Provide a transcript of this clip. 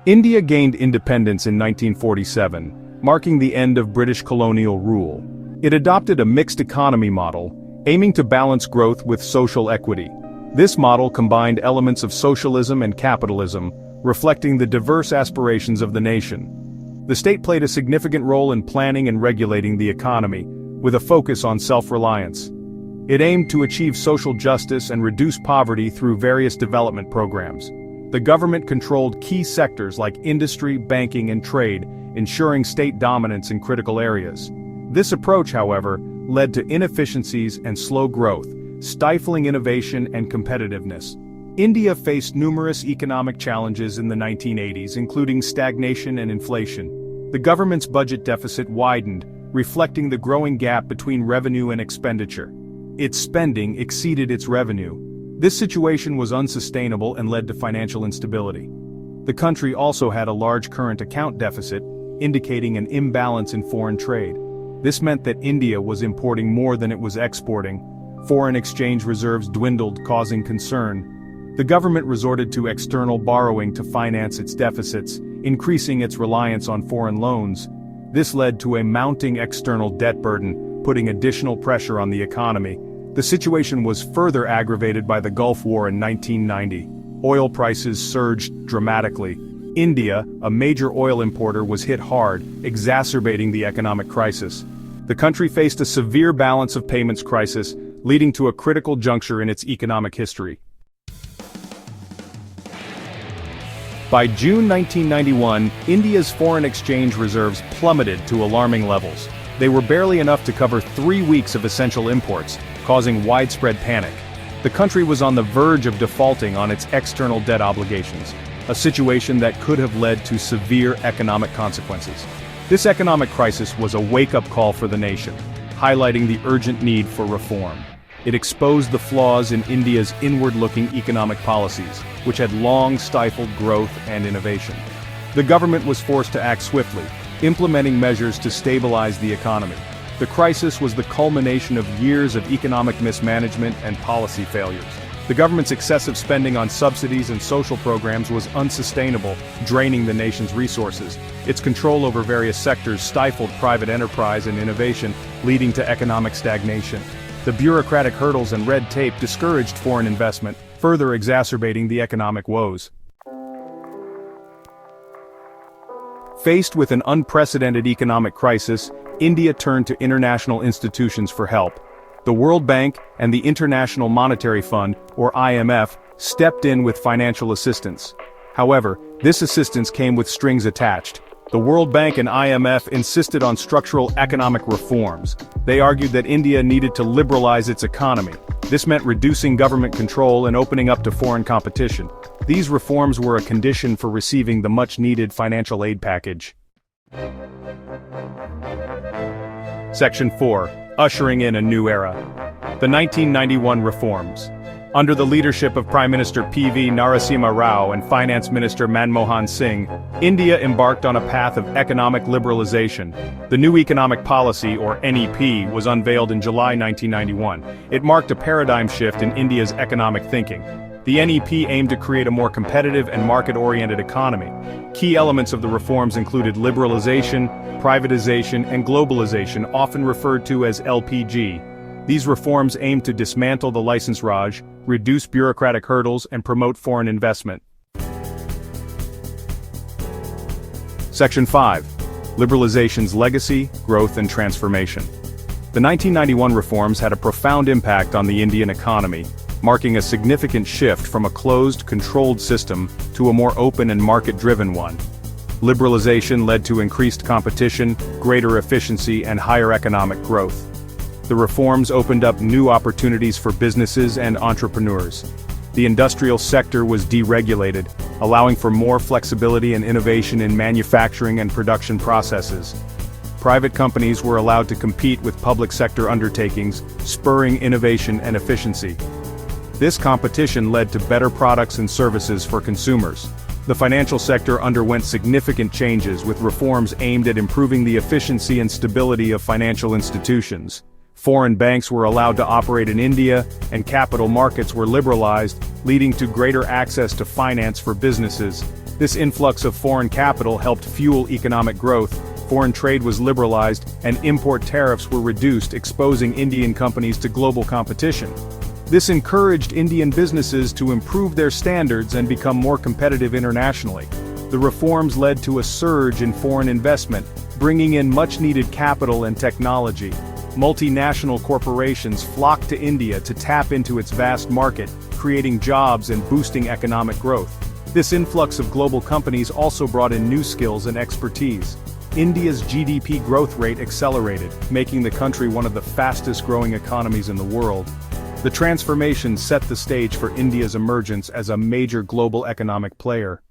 India gained independence in 1947, marking the end of British colonial rule. It adopted a mixed economy model, aiming to balance growth with social equity. This model combined elements of socialism and capitalism, reflecting the diverse aspirations of the nation. The state played a significant role in planning and regulating the economy, with a focus on self-reliance. It aimed to achieve social justice and reduce poverty through various development programs. The government controlled key sectors like industry, banking, and trade, ensuring state dominance in critical areas. This approach, however, led to inefficiencies and slow growth, stifling innovation and competitiveness. India faced numerous economic challenges in the 1980s, including stagnation and inflation. The government's budget deficit widened, reflecting the growing gap between revenue and expenditure. Its spending exceeded its revenue. This situation was unsustainable and led to financial instability. The country also had a large current account deficit, indicating an imbalance in foreign trade. This meant that India was importing more than it was exporting. Foreign exchange reserves dwindled, causing concern. The government resorted to external borrowing to finance its deficits, increasing its reliance on foreign loans. This led to a mounting external debt burden, putting additional pressure on the economy. The situation was further aggravated by the Gulf War in 1990. Oil prices surged dramatically. India, a major oil importer, was hit hard, exacerbating the economic crisis. The country faced a severe balance of payments crisis, leading to a critical juncture in its economic history. By June 1991, India's foreign exchange reserves plummeted to alarming levels. They were barely enough to cover 3 weeks of essential imports, causing widespread panic. The country was on the verge of defaulting on its external debt obligations, a situation that could have led to severe economic consequences. This economic crisis was a wake-up call for the nation, highlighting the urgent need for reform. It exposed the flaws in India's inward-looking economic policies, which had long stifled growth and innovation. The government was forced to act swiftly, implementing measures to stabilize the economy. The crisis was the culmination of years of economic mismanagement and policy failures. The government's excessive spending on subsidies and social programs was unsustainable, draining the nation's resources. Its control over various sectors stifled private enterprise and innovation, leading to economic stagnation. The bureaucratic hurdles and red tape discouraged foreign investment, further exacerbating the economic woes. Faced with an unprecedented economic crisis, India turned to international institutions for help. The World Bank and the International Monetary Fund, or IMF, stepped in with financial assistance. However, this assistance came with strings attached. The World Bank and IMF insisted on structural economic reforms. They argued that India needed to liberalize its economy. This meant reducing government control and opening up to foreign competition. These reforms were a condition for receiving the much-needed financial aid package. Section 4. Ushering in a new era. The 1991 reforms. Under the leadership of Prime Minister P.V. Narasimha Rao and Finance Minister Manmohan Singh, India embarked on a path of economic liberalisation. The new economic policy, or NEP, was unveiled in July 1991. It marked a paradigm shift in India's economic thinking. The NEP aimed to create a more competitive and market-oriented economy. Key elements of the reforms included liberalisation, privatisation, and globalisation, often referred to as LPG. These reforms aimed to dismantle the license raj, reduce bureaucratic hurdles, and promote foreign investment. Section 5. Liberalization's legacy, growth, and transformation. The 1991 reforms had a profound impact on the Indian economy, marking a significant shift from a closed, controlled system to a more open and market-driven one. Liberalization led to increased competition, greater efficiency, and higher economic growth. The reforms opened up new opportunities for businesses and entrepreneurs. The industrial sector was deregulated, allowing for more flexibility and innovation in manufacturing and production processes. Private companies were allowed to compete with public sector undertakings, spurring innovation and efficiency. This competition led to better products and services for consumers. The financial sector underwent significant changes with reforms aimed at improving the efficiency and stability of financial institutions. Foreign banks were allowed to operate in India, and capital markets were liberalized, leading to greater access to finance for businesses. This influx of foreign capital helped fuel economic growth, foreign trade was liberalized, and import tariffs were reduced, exposing Indian companies to global competition. This encouraged Indian businesses to improve their standards and become more competitive internationally. The reforms led to a surge in foreign investment, bringing in much-needed capital and technology. Multinational corporations flocked to India to tap into its vast market, creating jobs and boosting economic growth. This influx of global companies also brought in new skills and expertise. India's GDP growth rate accelerated, making the country one of the fastest-growing economies in the world. The transformation set the stage for India's emergence as a major global economic player.